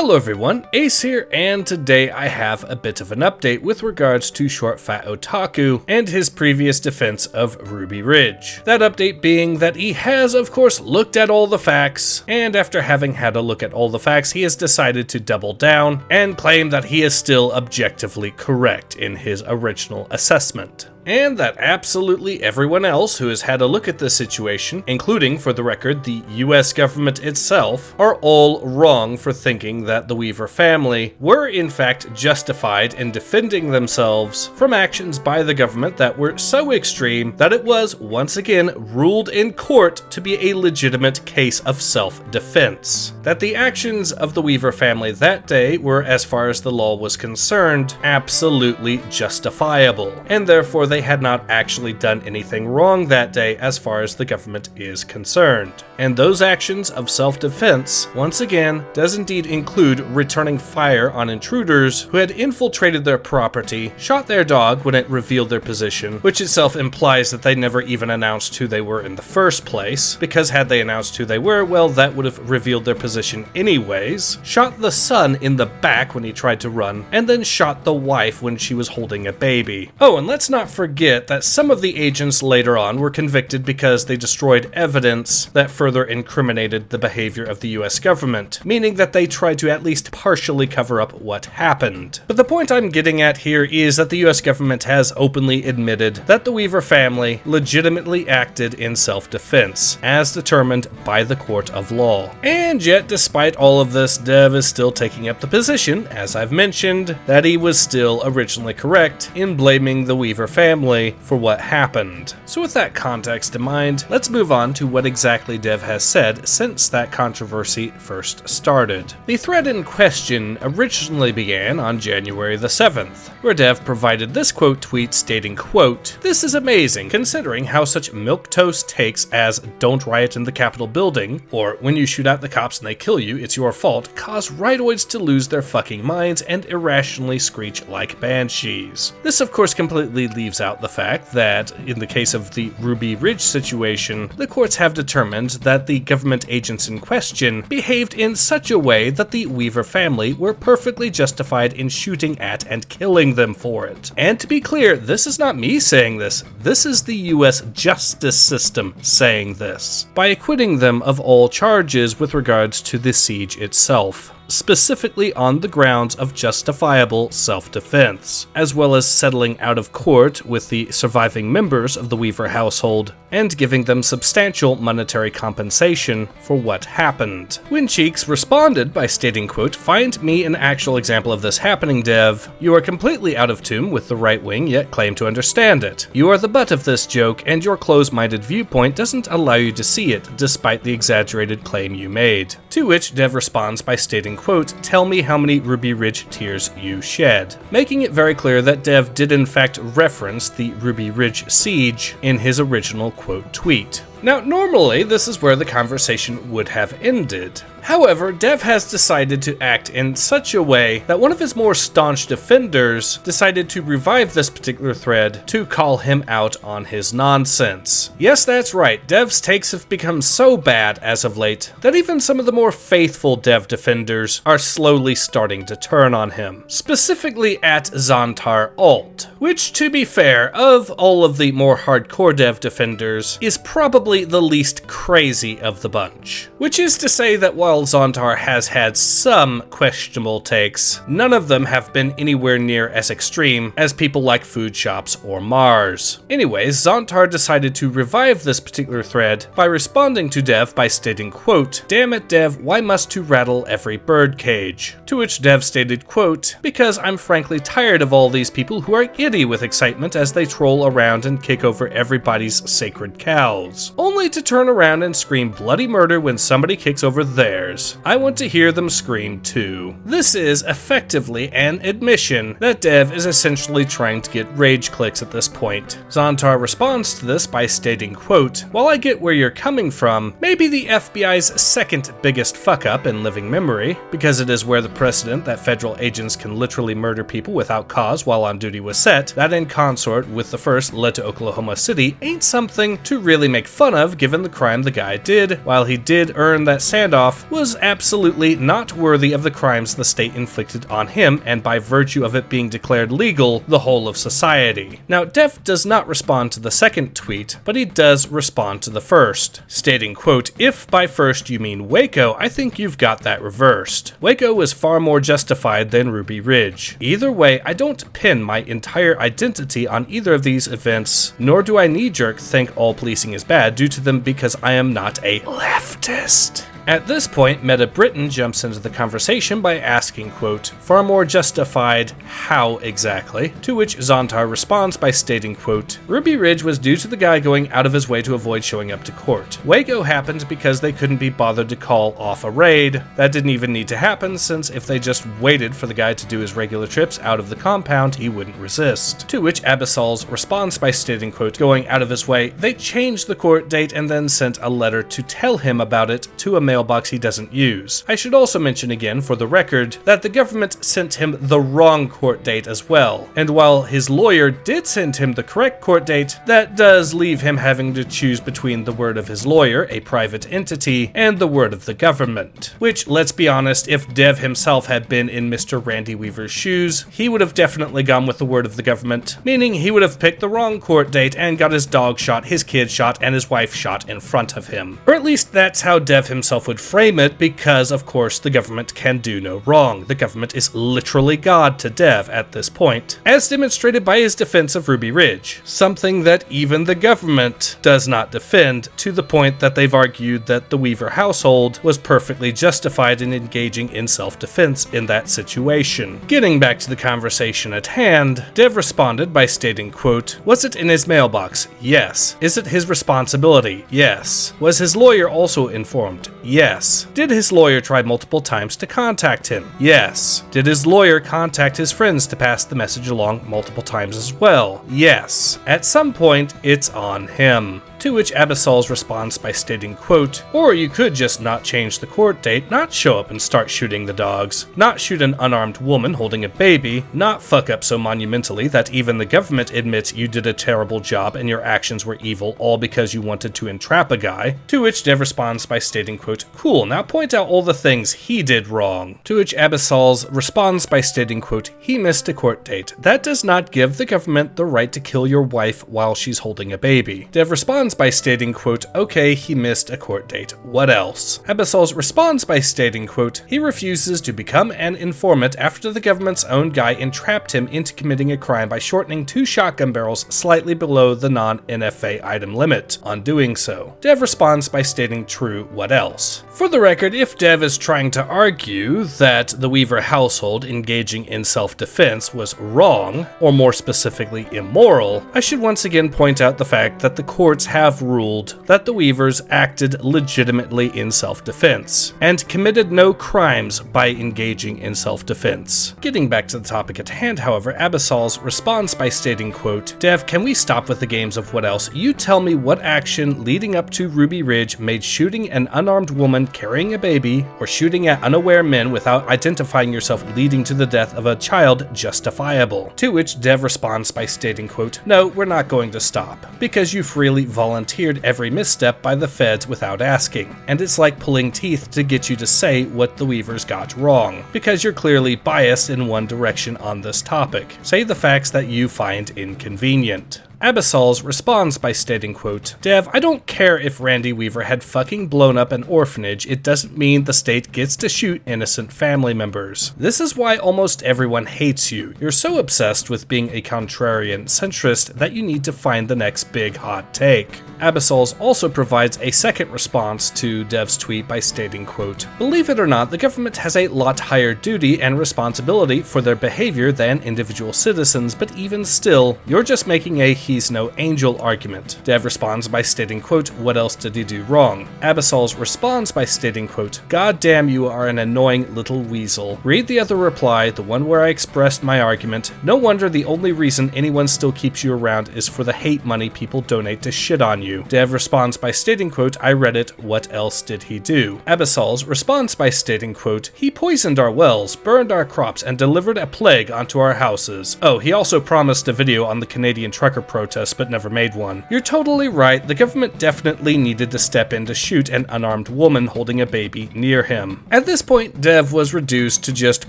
Hello everyone, Ace here, and today I have a bit of an update with regards to short Fat Otaku and his previous defense of Ruby Ridge. That update being that he has, of course, looked at all the facts, and after having had a look at all the facts, he has decided to double down and claim that he is still objectively correct in his original assessment. And that absolutely everyone else who has had a look at this situation, including, for the record, the US government itself, are all wrong for thinking that the Weaver family were in fact justified in defending themselves from actions by the government that were so extreme that it was once again ruled in court to be a legitimate case of self-defense. That the actions of the Weaver family that day were, as far as the law was concerned, absolutely justifiable, and therefore they had not actually done anything wrong that day as far as the government is concerned. And those actions of self-defense, once again, does indeed include returning fire on intruders who had infiltrated their property, shot their dog when it revealed their position, which itself implies that they never even announced who they were in the first place, because had they announced who they were, well, that would have revealed their position anyways, shot the son in the back when he tried to run, and then shot the wife when she was holding a baby. Oh, and let's not forget that some of the agents later on were convicted because they destroyed evidence that further incriminated the behavior of the US government, meaning that they tried to at least partially cover up what happened. But the point I'm getting at here is that the US government has openly admitted that the Weaver family legitimately acted in self-defense, as determined by the court of law. And yet, despite all of this, Dev is still taking up the position, as I've mentioned, that he was still originally correct in blaming the Weaver family for what happened. So with that context in mind, let's move on to what exactly Dev has said since that controversy first started. The thread in question originally began on January the 7th, where Dev provided this quote tweet stating, quote, "This is amazing considering how such milquetoast takes as 'don't riot in the Capitol building' or 'when you shoot out the cops and they kill you, it's your fault' cause rightoids to lose their fucking minds and irrationally screech like banshees. This of course completely leaves out the fact that, in the case of the Ruby Ridge situation, the courts have determined that the government agents in question behaved in such a way that the Weaver family were perfectly justified in shooting at and killing them for it. And to be clear, this is not me saying this is the US justice system saying this, by acquitting them of all charges with regards to the siege itself, specifically on the grounds of justifiable self-defense, as well as settling out of court with the surviving members of the Weaver household and giving them substantial monetary compensation for what happened. When Cheeks responded by stating, quote, "Find me an actual example of this happening, Dev. You are completely out of tune with the right wing, yet claim to understand it. You are the butt of this joke, and your closed-minded viewpoint doesn't allow you to see it, despite the exaggerated claim you made." To which Dev responds by stating, quote, "Tell me how many Ruby Ridge tears you shed," making it very clear that Dev did in fact reference the Ruby Ridge siege in his original quote tweet. Now, normally, this is where the conversation would have ended. However, Dev has decided to act in such a way that one of his more staunch defenders decided to revive this particular thread to call him out on his nonsense. Yes, that's right, Dev's takes have become so bad as of late that even some of the more faithful Dev defenders are slowly starting to turn on him, specifically at Zontar Alt, which, to be fair, of all of the more hardcore Dev defenders, is probably the least crazy of the bunch. Which is to say that while Zontar has had some questionable takes, none of them have been anywhere near as extreme as people like Food Shops or Mars. Anyways, Zontar decided to revive this particular thread by responding to Dev by stating, quote, "Damn it, Dev, why must you rattle every bird cage?" To which Dev stated, quote, "Because I'm frankly tired of all these people who are giddy with excitement as they troll around and kick over everybody's sacred cows, only to turn around and scream bloody murder when somebody kicks over theirs. I want to hear them scream too." This is effectively an admission that Dev is essentially trying to get rage clicks at this point. Zontar responds to this by stating, quote, "While I get where you're coming from, maybe the FBI's second biggest fuck up in living memory, because it is where the precedent that federal agents can literally murder people without cause while on duty was set, that in consort with the first led to Oklahoma City, ain't something to really make fun fun of given the crime the guy did, while he did earn that standoff, was absolutely not worthy of the crimes the state inflicted on him, and by virtue of it being declared legal, the whole of society. Now, Dev does not respond to the second tweet, but he does respond to the first, stating, quote, "If by first you mean Waco, I think you've got that reversed. Waco was far more justified than Ruby Ridge. Either way, I don't pin my entire identity on either of these events, nor do I knee-jerk think all policing is bad due to them because I am not a leftist." At this point, Meta Britain jumps into the conversation by asking, quote, "Far more justified, how exactly?" To which Zontar responds by stating, quote, "Ruby Ridge was due to the guy going out of his way to avoid showing up to court. Waco happened because they couldn't be bothered to call off a raid. That didn't even need to happen, since if they just waited for the guy to do his regular trips out of the compound, he wouldn't resist." To which Abyssals responds by stating, quote, "Going out of his way, they changed the court date and then sent a letter to tell him about it to a mailbox he doesn't use. I should also mention again, for the record, that the government sent him the wrong court date as well, and while his lawyer did send him the correct court date, that does leave him having to choose between the word of his lawyer, a private entity, and the word of the government. Which, let's be honest, if Dev himself had been in Mr. Randy Weaver's shoes, he would have definitely gone with the word of the government, meaning he would have picked the wrong court date and got his dog shot, his kid shot, and his wife shot in front of him. Or at least that's how Dev himself would frame it, because of course the government can do no wrong. The government is literally God to Dev at this point, as demonstrated by his defense of Ruby Ridge, something that even the government does not defend, to the point that they've argued that the Weaver household was perfectly justified in engaging in self-defense in that situation. Getting back to the conversation at hand, Dev responded by stating, quote, "Was it in his mailbox? Yes. Is it his responsibility? Yes. Was his lawyer also informed? Yes. Did his lawyer try multiple times to contact him? Yes. Did his lawyer contact his friends to pass the message along multiple times as well? Yes. At some point, it's on him." To which Abyssals responds by stating, quote, "Or you could just not change the court date, not show up and start shooting the dogs, not shoot an unarmed woman holding a baby, not fuck up so monumentally that even the government admits you did a terrible job and your actions were evil all because you wanted to entrap a guy." To which Dev responds by stating, quote, "Cool, now point out all the things he did wrong." To which Abyssals responds by stating, quote, "He missed a court date. That does not give the government the right to kill your wife while she's holding a baby." Dev responds by stating, quote, "Okay, he missed a court date. What else?" Abyssals responds by stating, quote, "He refuses to become an informant after the government's own guy entrapped him into committing a crime by shortening 2 shotgun barrels slightly below the non-NFA item limit on doing so." Dev responds by stating, "True, what else?" For the record, if Dev is trying to argue that the Weaver household engaging in self-defense was wrong, or more specifically immoral, I should once again point out the fact that the courts have ruled that the Weavers acted legitimately in self-defense, and committed no crimes by engaging in self-defense. Getting back to the topic at hand, however, Abyssals responds by stating, quote, "Dev, can we stop with the games of what else? You tell me what action leading up to Ruby Ridge made shooting an unarmed woman carrying a baby, or shooting at unaware men without identifying yourself leading to the death of a child justifiable." To which Dev responds by stating, quote, "No, we're not going to stop, because you freely volunteered every misstep by the feds without asking, and it's like pulling teeth to get you to say what the Weavers got wrong, because you're clearly biased in one direction on this topic. Say the facts that you find inconvenient." Abyssals responds by stating, quote, "Dev, I don't care if Randy Weaver had fucking blown up an orphanage, it doesn't mean the state gets to shoot innocent family members. This is why almost everyone hates you. You're so obsessed with being a contrarian centrist that you need to find the next big hot take." Abyssals also provides a second response to Dev's tweet by stating, quote, "Believe it or not, the government has a lot higher duty and responsibility for their behavior than individual citizens, but even still, you're just making a he's no angel argument." Dev responds by stating, quote, "What else did he do wrong?" Abyssals responds by stating, quote, "God damn, you are an annoying little weasel. Read the other reply, the one where I expressed my argument. No wonder the only reason anyone still keeps you around is for the hate money people donate to shit on you." Dev responds by stating, quote, "I read it, what else did he do?" Abyssals responds by stating, quote, "He poisoned our wells, burned our crops, and delivered a plague onto our houses. Oh, he also promised a video on the Canadian trucker protest but never made one. You're totally right, the government definitely needed to step in to shoot an unarmed woman holding a baby near him. At this point, Dev was reduced to just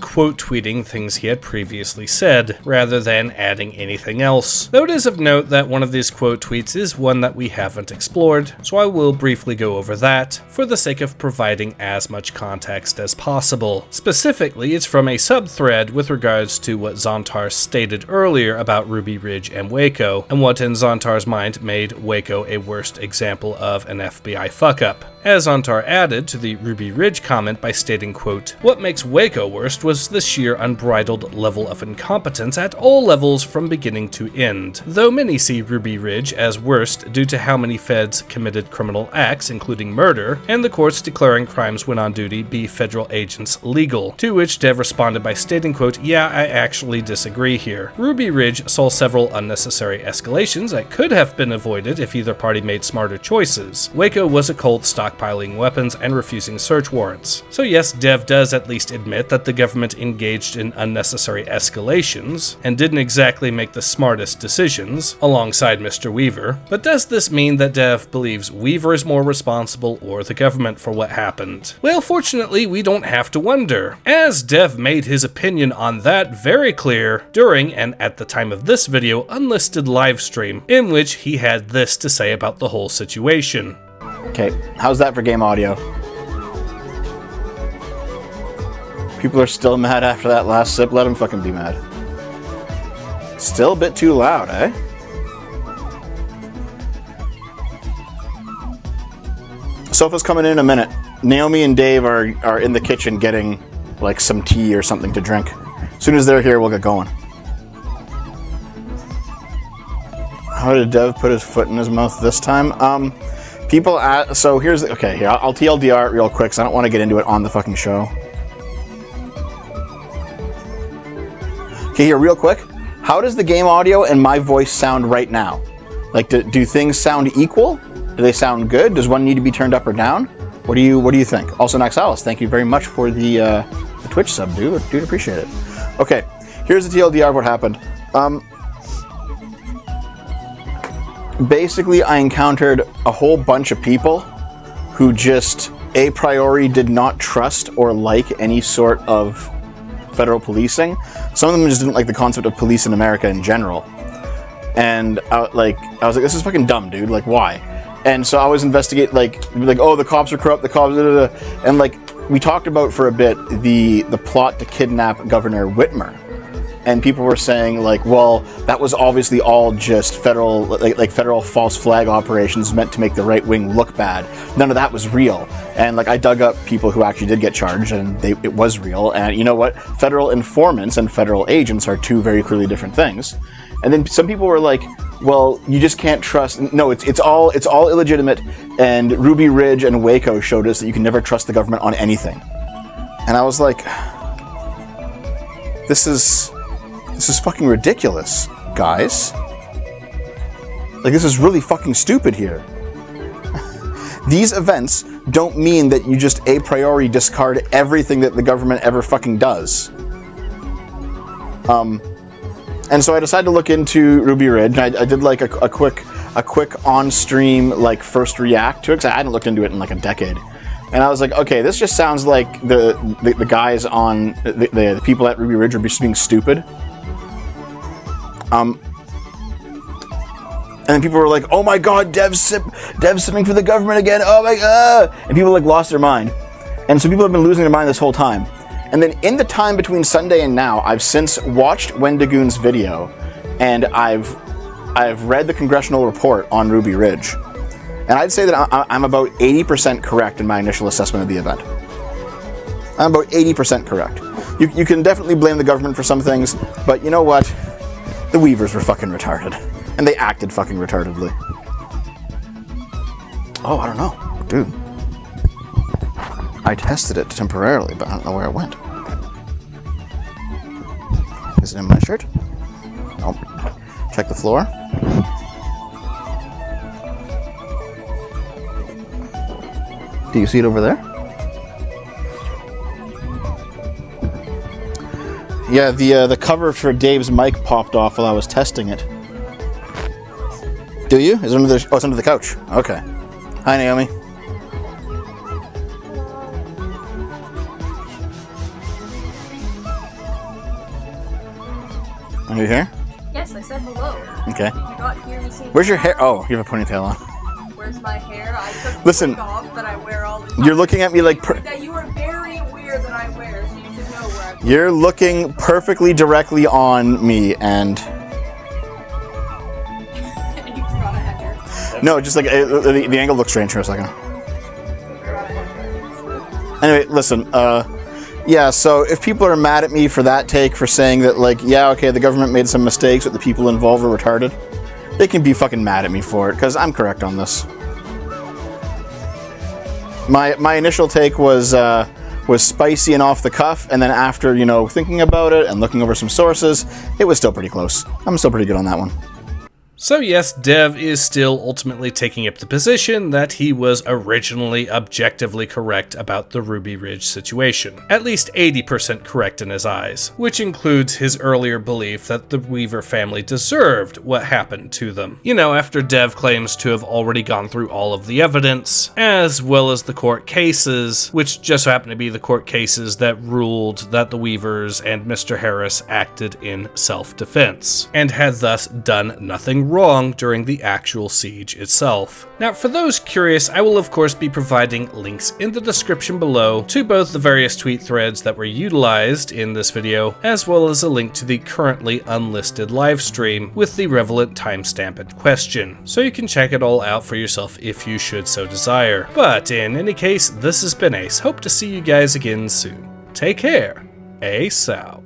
quote tweeting things he had previously said, rather than adding anything else. Though it is of note that one of these quote tweets is one that we haven't explored, so I will briefly go over that, for the sake of providing as much context as possible. Specifically, it's from a subthread with regards to what Zontar stated earlier about Ruby Ridge and Waco, and what in Zontar's mind made Waco a worst example of an FBI fuck-up. As Zontar added to the Ruby Ridge comment by stating, quote, "What makes Waco worst was the sheer unbridled level of incompetence at all levels from beginning to end. Though many see Ruby Ridge as worst due to how many feds committed criminal acts, including murder, and the courts declaring crimes when on duty be federal agents legal." To which Dev responded by stating, quote, "Yeah, I actually disagree here. Ruby Ridge saw several unnecessary escalations that could have been avoided if either party made smarter choices. Waco was a cult stockpiling weapons and refusing search warrants." So yes, Dev does at least admit that the government engaged in unnecessary escalations, and didn't exactly make the smartest decisions, alongside Mr. Weaver. But does this mean that Dev believes Weaver is more responsible or the government for what happened? Well, fortunately, we don't have to wonder, as Dev made his opinion on that very clear during, and at the time of this video, unlisted livestream, in which he had this to say about the whole situation. Okay, how's that for game audio? People are still mad after that last sip. Let them fucking be mad. Still a bit too loud, eh? Sofa's coming in a minute. Naomi and Dave are in the kitchen getting like some tea or something to drink. As soon as they're here, we'll get going. How did Dev put his foot in his mouth this time? So here's the, okay, here, I'll TLDR it real quick because I don't want to get into it on the fucking show. Okay, here, real quick. How does the game audio and my voice sound right now? Like, do things sound equal? Do they sound good? Does one need to be turned up or down? What do you think? Also, Naxalis, thank you very much for the Twitch sub, dude. Dude, appreciate it. Okay, here's the TLDR of what happened. Basically, I encountered a whole bunch of people who just a priori did not trust or like any sort of federal policing. Some of them just didn't like the concept of police in America in general. And I was like, this is fucking dumb, dude. Like, why? And so I was investigating, like, oh, the cops are corrupt, the cops, and like, we talked about for a bit the plot to kidnap Governor Whitmer. And people were saying, like, well, that was obviously all just federal, like federal false flag operations meant to make the right wing look bad. None of that was real. And like, I dug up people who actually did get charged, and it was real. And you know what? Federal informants and federal agents are two very clearly different things. And then some people were like, well, you just can't trust. No, it's all illegitimate. And Ruby Ridge and Waco showed us that you can never trust the government on anything. And I was like, this is fucking ridiculous, guys. Like, this is really fucking stupid here. These events don't mean that you just a priori discard everything that the government ever fucking does. And so I decided to look into Ruby Ridge, and I did like a quick on-stream like first react to it, because I hadn't looked into it in like a decade. And I was like, okay, this just sounds like the guys on the people at Ruby Ridge are just being stupid. And then people were like, oh my god, Dev's sipping for the government again, oh my god! And people like lost their mind. And so people have been losing their mind this whole time. And then in the time between Sunday and now, I've since watched Wendigoon's video, and I've read the congressional report on Ruby Ridge. And I'd say that I'm about 80% correct in my initial assessment of the event. I'm about 80% correct. You can definitely blame the government for some things, but you know what? The Weavers were fucking retarded. And they acted fucking retardedly. Oh, I don't know. Dude. I tested it temporarily, but I don't know where it went. Is it in my shirt? Nope. Check the floor. Do you see it over there? Yeah, the cover for Dave's mic popped off while I was testing it. Do you? Is it under the? Oh, it's under the couch. Okay. Hi, Naomi. Are you here? Yes, I said hello. Okay. Did you not hear me say Where's your hair? Oh, you have a ponytail on. Where's my hair? I took Listen, the wig off that I wear all the time. You're looking at me like... That you are very aware that I wear, so you should know where I'm... You're looking perfectly directly on me, and... And you forgot I had hair. No, just like, the angle looks strange for a second. Anyway, listen, yeah, so if people are mad at me for that take, for saying that, like, yeah, okay, the government made some mistakes, but the people involved were retarded, they can be fucking mad at me for it, because I'm correct on this. My initial take was spicy and off the cuff, and then after, you know, thinking about it and looking over some sources, it was still pretty close. I'm still pretty good on that one. So yes, Dev is still ultimately taking up the position that he was originally objectively correct about the Ruby Ridge situation. At least 80% correct in his eyes, which includes his earlier belief that the Weaver family deserved what happened to them. You know, after Dev claims to have already gone through all of the evidence, as well as the court cases, which just so happen to be the court cases that ruled that the Weavers and Mr. Harris acted in self-defense, and had thus done nothing wrong during the actual siege itself. Now, for those curious, I will of course be providing links in the description below to both the various tweet threads that were utilized in this video, as well as a link to the currently unlisted livestream with the relevant timestamp in question, so you can check it all out for yourself if you should so desire. But in any case, this has been Ace. Hope to see you guys again soon. Take care. Ace out.